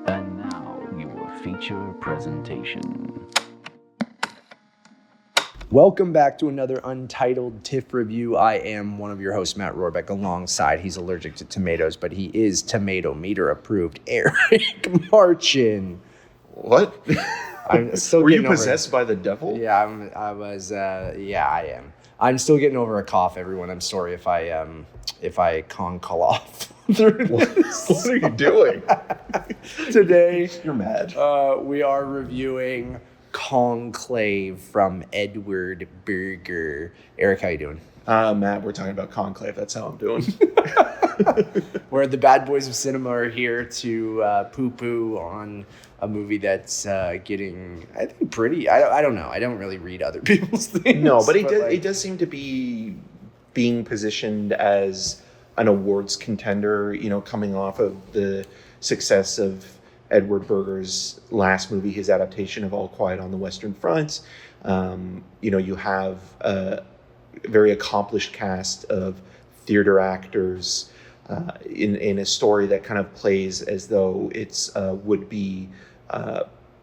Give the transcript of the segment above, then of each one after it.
And now, your feature presentation. Welcome back to another Untitled TIFF review. I am one of your hosts, Matt Rohrbeck, alongside, he's allergic to tomatoes, but he is tomato meter approved, Eric Marchin. What? I'm still Were you getting over possessed by the devil? Yeah, I am. I'm still getting over a cough, everyone. I'm sorry if I conclave through this. What are you doing? Today, You're mad. we are reviewing Conclave from Edward Berger. Eric, how you doing? Matt, we're talking about Conclave. That's how I'm doing. Where the bad boys of cinema are here to poo-poo on a movie that's getting, I think, pretty. I don't know. I don't really read other people's things. No, but it does seem to be being positioned as an awards contender, you know, coming off of the success of Edward Berger's last movie, his adaptation of All Quiet on the Western Front. You know, you have a very accomplished cast of theater actors in a story that kind of plays as though it's a would-be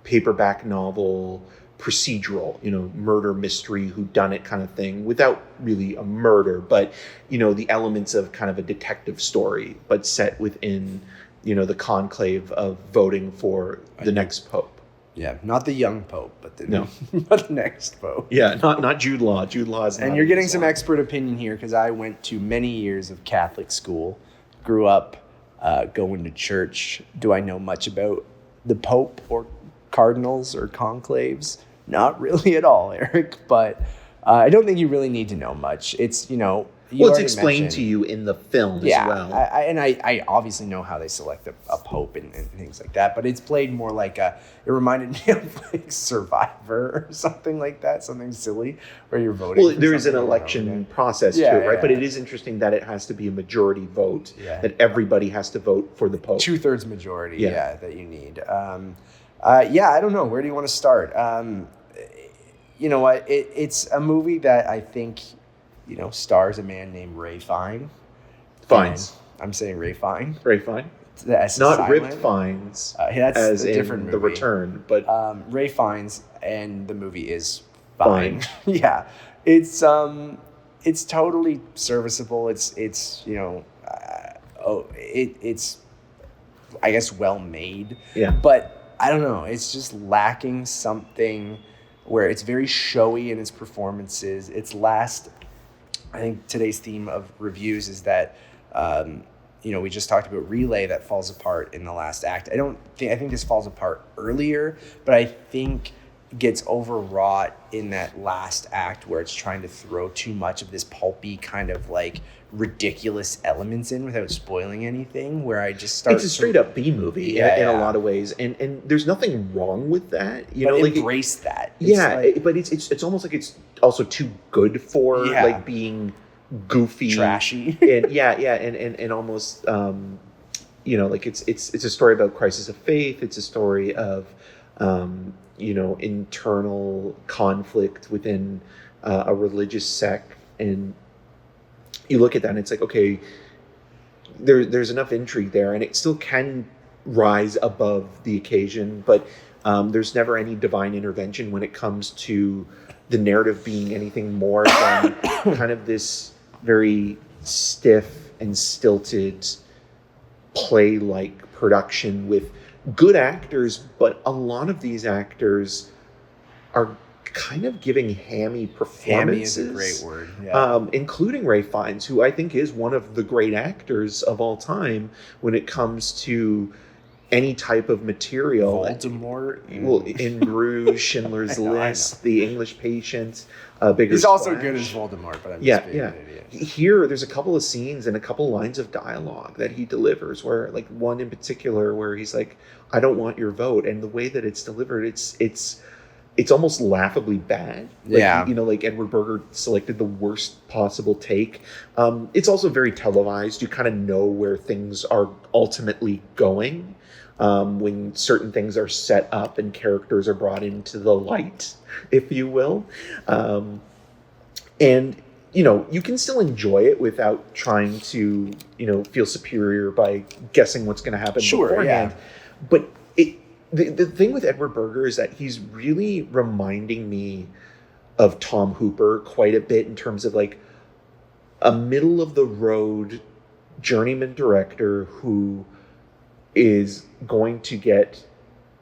paperback novel procedural, you know, murder mystery, whodunit kind of thing, without really a murder, but, you know, the elements of kind of a detective story, but set within, you know, the conclave of voting for the next pope. Yeah, not the young pope, but the next pope. Yeah, not Jude Law. Jude Law is not. And you're getting some expert opinion here because I went to many years of Catholic school, grew up going to church. Do I know much about the pope or cardinals or conclaves? Not really at all, Eric, but I don't think you really need to know much. It's, you know, it's explained to you in the film as well. I obviously know how they select a pope and things like that, but it's played more like it reminded me of like Survivor or something like that, something silly where you're voting. Well, there is an election process to it, right? Yeah. But it is interesting that it has to be a majority vote, that everybody has to vote for the pope. 2/3 majority, that you need. I don't know. Where do you want to start? You know what? It's a movie that I think, you know, stars a man named Ray Fiennes. Fiennes. I'm saying Ray Fiennes. Ray Fiennes. Not silent. Ripped Fiennes. That's as a different in movie. The Return, but Ray Fiennes, and the movie is fine. Yeah, it's totally serviceable. It's you know, it's I guess well made. Yeah, but I don't know. It's just lacking something where it's very showy in its performances. I think today's theme of reviews is that, you know, we just talked about Relay that falls apart in the last act. I think this falls apart earlier, but I think gets overwrought in that last act where it's trying to throw too much of this pulpy kind of like ridiculous elements in without spoiling anything, where I just start. It's a straight up B movie in a lot of ways, and there's nothing wrong with that. You know, like embrace that. But it's almost like it's also too good for like being goofy, trashy, and almost you know, like it's a story about crisis of faith. It's a story of you know, internal conflict within a religious sect, and you look at that and it's like, okay, there's enough intrigue there, and it still can rise above the occasion, but there's never any divine intervention when it comes to the narrative being anything more than kind of this very stiff and stilted play-like production with good actors, but a lot of these actors are kind of giving hammy performances. Hammy is a great word. Yeah. Including Ray Fiennes, who I think is one of the great actors of all time when it comes to any type of material. Voldemort. Well, in Bruges, Schindler's List, The English Patient, Bigger He's also Splash. good as Voldemort, but I'm just being an idiot. Here, there's a couple of scenes and a couple lines of dialogue that he delivers, where, like, one in particular where he's like, "I don't want your vote," and the way that it's delivered, it's almost laughably bad. Like, you know, like Edward Berger selected the worst possible take. It's also very televised. You kind of know where things are ultimately going when certain things are set up and characters are brought into the light, if you will. And, you know, you can still enjoy it without trying to, you know, feel superior by guessing what's going to happen beforehand. Yeah. But The thing with Edward Berger is that he's really reminding me of Tom Hooper quite a bit in terms of like a middle of the road journeyman director who is going to get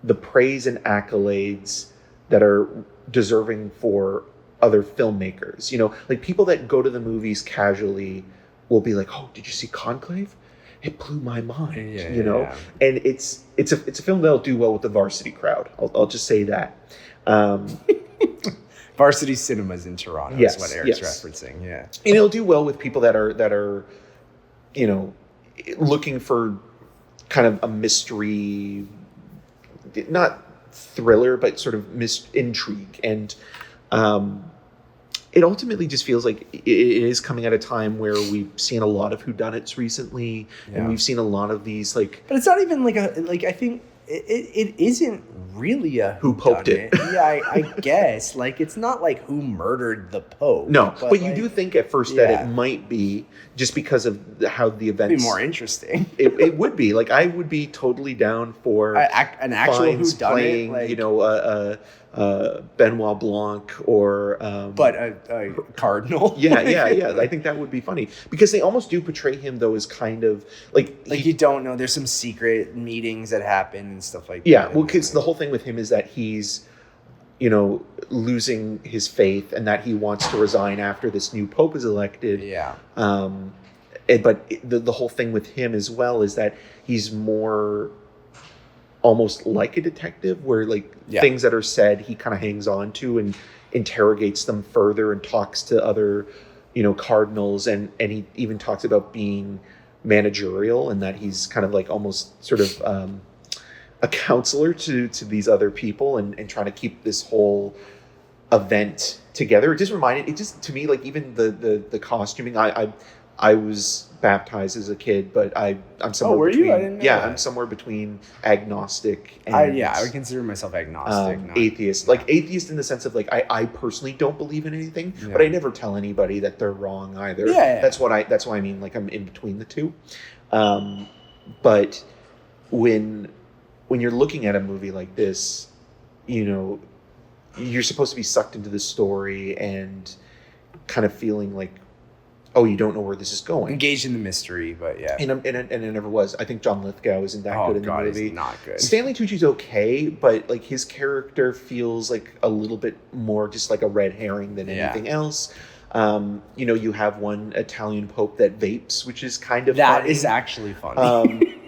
the praise and accolades that are deserving for other filmmakers. You know, like people that go to the movies casually will be like, "Oh, did you see Conclave? It blew my mind." Yeah, you know, yeah. and it's a film that'll do well with the varsity crowd. I'll just say that. Varsity Cinemas in Toronto Yes, is what Eric's yes. referencing. Yeah. And it'll do well with people that are, you know, looking for kind of a mystery, not thriller, but sort of intrigue. And it ultimately just feels like it is coming at a time where we've seen a lot of whodunits recently, and we've seen a lot of these like. But it's not even like I think it isn't really a Who poped it. Yeah, I guess. Like, it's not like who murdered the Pope. No, but you like, do think at first that it might be just because of how the events. It'd be more interesting. It would be. Like, I would be totally down for an actual Fiennes whodunit, playing, like, you know, Benoit Blanc or. But a cardinal. Yeah. I think that would be funny because they almost do portray him though as kind of like you don't know. There's some secret meetings that happen and stuff like yeah. that. Well, because the whole thing with him is that he's, you know, losing his faith and that he wants to resign after this new pope is elected. Yeah. But the whole thing with him as well is that he's more almost like a detective where like things that are said he kind of hangs on to and interrogates them further and talks to other, you know, cardinals and he even talks about being managerial and that he's kind of like almost sort of a counselor to these other people and trying to keep this whole event together. It just to me, like even the costuming, I was baptized as a kid, but I'm somewhere between. I didn't know that. I'm somewhere between agnostic and I would consider myself agnostic, not atheist. Like atheist in the sense of like I personally don't believe in anything, but I never tell anybody that they're wrong either. Yeah. That's what I mean. Like I'm in between the two. But when you're looking at a movie like this, you know, you're supposed to be sucked into the story and kind of feeling like, oh, you don't know where this is going. Engaged in the mystery, but yeah. And it never was. I think John Lithgow isn't that good in the movie. He's not good. Stanley Tucci's okay, but like his character feels like a little bit more just like a red herring than anything else. You know, you have one Italian pope that vapes, which is kind of That funny. is actually funny.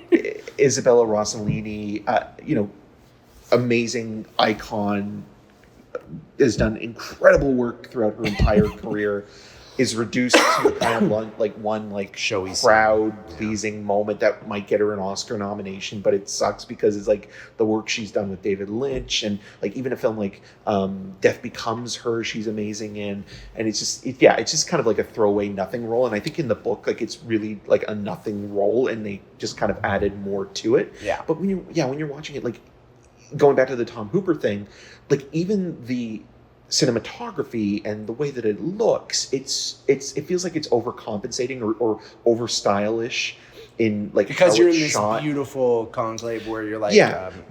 Isabella Rossellini, you know, amazing icon, has done incredible work throughout her entire career. Is reduced to kind of like one like showy crowd pleasing moment that might get her an Oscar nomination, but it sucks because it's like the work she's done with David Lynch and like even a film like Death Becomes Her, she's amazing in, and it's just kind of like a throwaway nothing role. And I think in the book like it's really like a nothing role, and they just kind of added more to it. Yeah. But when you're watching it, like going back to the Tom Hooper thing, like even the cinematography and the way that it looks, it feels like it's overcompensating or over stylish in like because how you're in it's this shot. beautiful conclave where you're like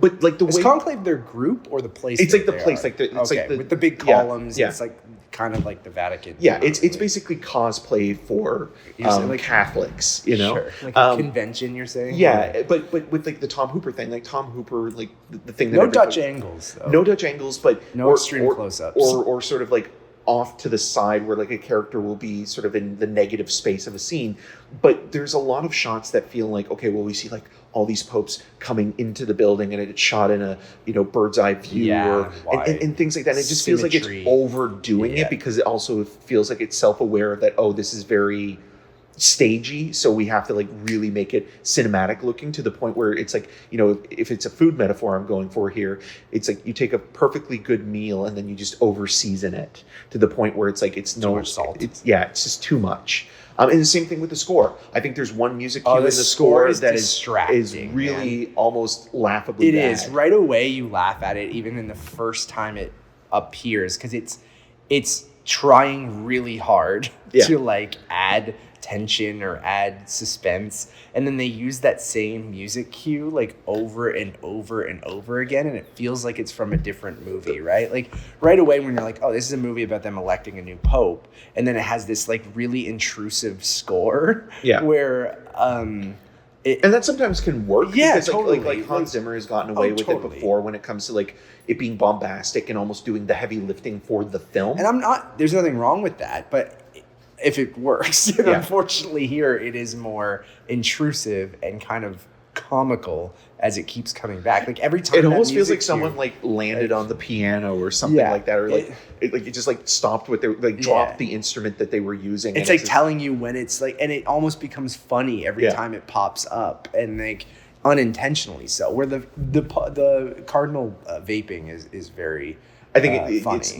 but like the is way conclave their group or the place it's like the they place are? like it's like the, with the big columns. yeah. It's like kind of like the Vatican. It's basically cosplay for like Catholics, you know. Sure. Like a convention, you're saying. Yeah, but with like the Tom Hooper thing, like Tom Hooper, like the thing that no Dutch angles though. No Dutch angles, but no extreme close-ups, or sort of like off to the side where like a character will be sort of in the negative space of a scene. But there's a lot of shots that feel like, okay, well, we see like all these popes coming into the building and it's shot in a, you know, bird's eye view and things like that. And it just feels like it's overdoing it because it also feels like it's self-aware that, oh, this is very stagey, so we have to like really make it cinematic looking to the point where it's like, you know, if it's a food metaphor I'm going for here, it's like you take a perfectly good meal and then you just over season it to the point where it's like it's too much salt. It's just too much. And the same thing with the score. I think there's one music cue in the score is that distracting, is really almost laughably bad. It is. Right away you laugh at it even in the first time it appears because it's trying really hard to like add tension or add suspense, and then they use that same music cue like over and over and over again, and it feels like it's from a different movie, right? Like right away when you're like, oh, this is a movie about them electing a new pope, and then it has this like really intrusive score, where and that sometimes can work. Yeah, because totally. Like Hans Zimmer has gotten away with it before when it comes to like it being bombastic and almost doing the heavy lifting for the film. And there's nothing wrong with that, but if it works, unfortunately here it is more intrusive and kind of comical as it keeps coming back. Like every time it almost feels like someone like landed on the piano or something like that, or it just like stopped what they like dropped the instrument that they were using. It's like telling you when it's like, and it almost becomes funny every time it pops up, and like unintentionally so. Where the cardinal vaping is very. I think funny. It's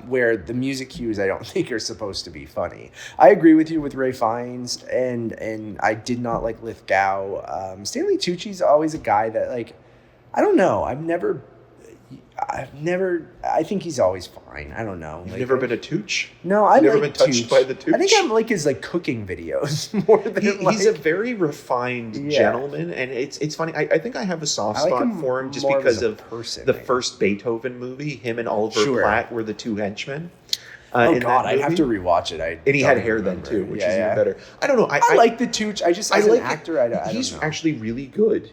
where the music cues I don't think are supposed to be funny. I agree with you with Ray Fiennes, and I did not like Lithgow. Stanley Tucci's always a guy that like, I don't know. I think he's always fine. I don't know. You've never been a Tooch? No, I've never been touched by the Tooch. I think I'm like his like cooking videos more than he's a very refined gentleman, and it's funny. I think I have a soft spot for him just because of the first Beethoven movie. Him and Oliver Platt were the two henchmen. Oh God, I'd have to rewatch it. And he had hair then too, which is even better. I don't know. I like the Tooch. I just as an actor, I don't he's know. actually really good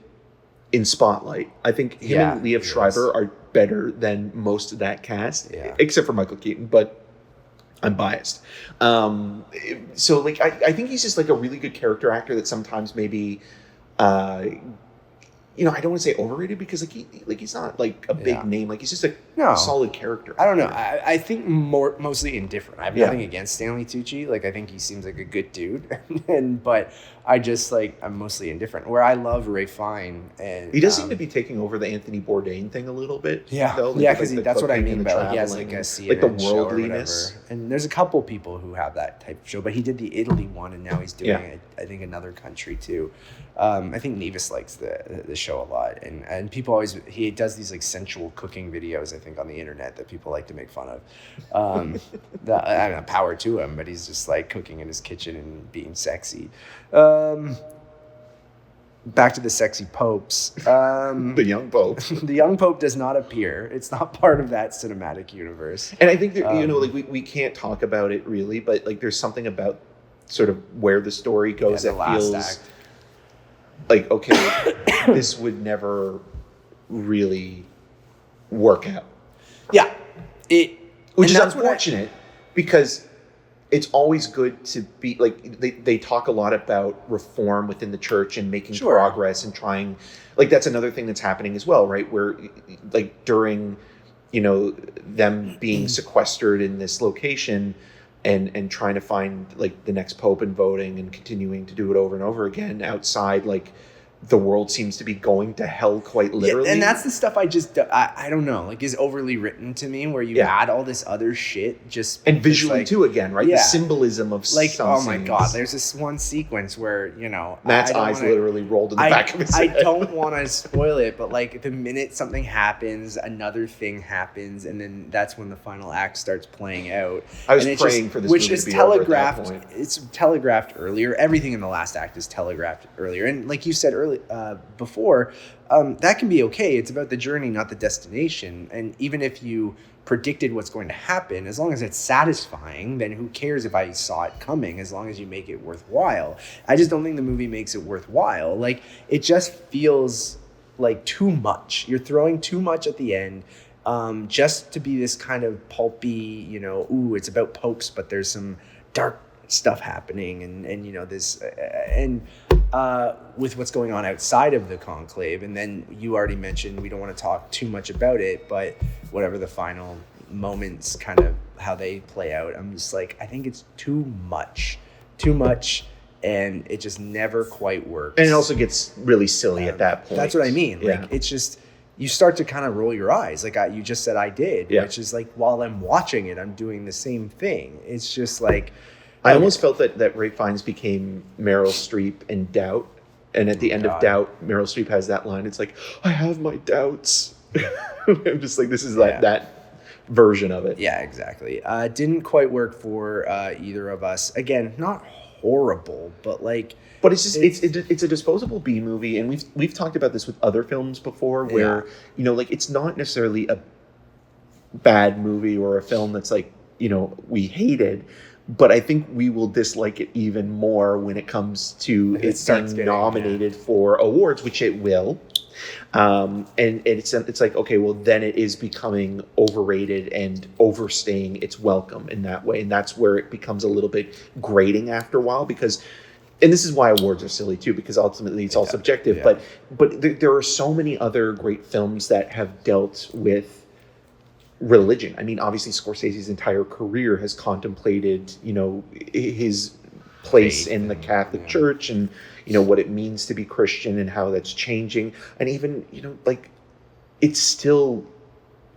in Spotlight. I think him and Liev Schreiber are better than most of that cast, except for Michael Keaton, but I'm biased. So like I think he's just like a really good character actor that sometimes maybe I don't want to say overrated because he's not like a big name. Like he's just a solid character. I don't know. I think mostly indifferent. I have nothing against Stanley Tucci. Like I think he seems like a good dude, but I just like I'm mostly indifferent. Where I love Ray Fiennes, and he does seem to be taking over the Anthony Bourdain thing a little bit. Yeah, though. Because that's what I mean about like he has like a CNN like the show worldliness. or whatever. And there's a couple people who have that type of show, but he did the Italy one, and now he's doing I think another country too. I think Nevis likes the show a lot, and people always he does these like sensual cooking videos I think on the internet that people like to make fun of. I mean, power to him, but he's just like cooking in his kitchen and being sexy. Back to the sexy popes. The young pope. The young pope does not appear. It's not part of that cinematic universe. And I think that like we can't talk about it really, but like there's something about sort of where the story goes that feels act. Like, okay, this would never really work out. Yeah. Which is unfortunate because it's always good to be like they talk a lot about reform within the church and making progress and trying like that's another thing that's happening as well, right? Where like during them being sequestered in this location and trying to find like the next pope and voting and continuing to do it over and over again outside, like the world seems to be going to hell quite literally. Yeah, and that's the stuff I don't know, like is overly written to me where you add all this other shit just and visually like, too again, right? The symbolism of like some my scenes. God, there's this one sequence where Matt's eyes literally rolled in the back of his head. I don't want to spoil it, but like the minute something happens, another thing happens, and then that's when the final act starts playing out. I was praying for this movie to be telegraphed. Over at that point. It's telegraphed earlier. Everything in the last act is telegraphed earlier, and like you said earlier. Before, that can be okay. It's about the journey, not the destination. And even if you predicted what's going to happen, as long as it's satisfying, then who cares if I saw it coming, as long as you make it worthwhile. I just don't think the movie makes it worthwhile. Like, it just feels like too much. You're throwing too much at the end. Just to be this kind of pulpy, it's about popes, but there's some dark stuff happening and this with what's going on outside of the conclave. And then you already mentioned we don't want to talk too much about it, but whatever the final moments kind of how they play out, I'm just like, I think it's too much and it just never quite works. And it also gets really silly at that point. That's what I mean. Like it's just you start to kind of roll your eyes like you just said I did, which is like while I'm watching it I'm doing the same thing. It's just like I almost felt that Ray Fiennes became Meryl Streep in Doubt. And at the end of Doubt, Meryl Streep has that line. It's like, I have my doubts. I'm just like, this is like that version of it. Yeah, exactly. Didn't quite work for either of us. Again, not horrible, but like. But it's just it's a disposable B movie, and we've talked about this with other films before, where like it's not necessarily a bad movie or a film that's like we hated, but I think we will dislike it even more when it comes to it being nominated for awards, which it will. And it's like, okay, well then it is becoming overrated and overstaying its welcome in that way, and that's where it becomes a little bit grating after a while, because. And this is why awards are silly too, because ultimately it's all subjective. Yeah. But there are so many other great films that have dealt with religion. I mean, obviously Scorsese's entire career has contemplated, his place in the Catholic Church, and what it means to be Christian and how that's changing. And even like it still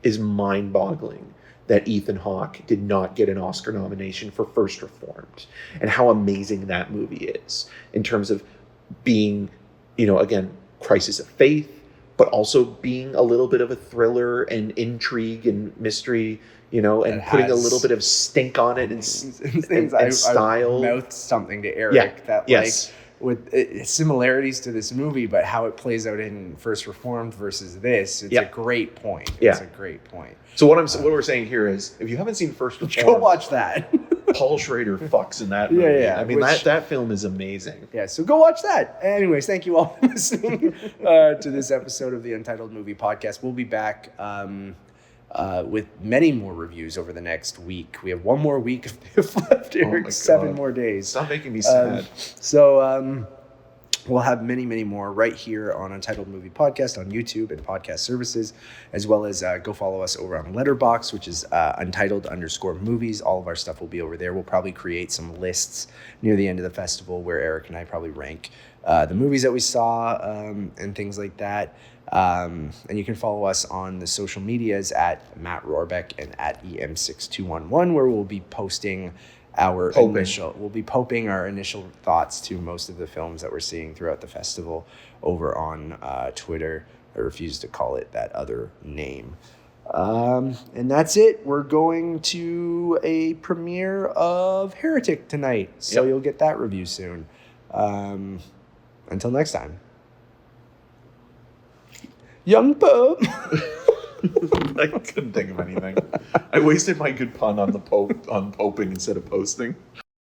is mind-boggling that Ethan Hawke did not get an Oscar nomination for First Reformed, and how amazing that movie is in terms of being, again, crisis of faith, but also being a little bit of a thriller and intrigue and mystery, and putting a little bit of stink on it and style. I mouthed something to Eric that like with similarities to this movie, but how it plays out in First Reformed versus this, it's a great point. It's a great point. So what we're saying here is, if you haven't seen First Reformed, go watch that. Paul Schrader fucks in that movie. Yeah. I mean, that film is amazing. Yeah, so go watch that. Anyways, thank you all for listening to this episode of the Untitled Movie Podcast. We'll be back with many more reviews over the next week. We have one more week of TIFF left, Eric. 7 more days. Stop making me sad. We'll have many, many more right here on Untitled Movie Podcast on YouTube and podcast services, as well as go follow us over on Letterboxd, which is Untitled_movies. All of our stuff will be over there. We'll probably create some lists near the end of the festival where Eric and I probably rank the movies that we saw and things like that. And you can follow us on the social medias at Matt Rohrbeck and at EM6211, where we'll be posting we'll be poping our initial thoughts to most of the films that we're seeing throughout the festival over on Twitter. I refuse to call it that other name. And that's it. We're going to a premiere of Heretic tonight, so you'll get that review soon. Until next time. Young Pope. I couldn't think of anything. I wasted my good pun on poping instead of posting.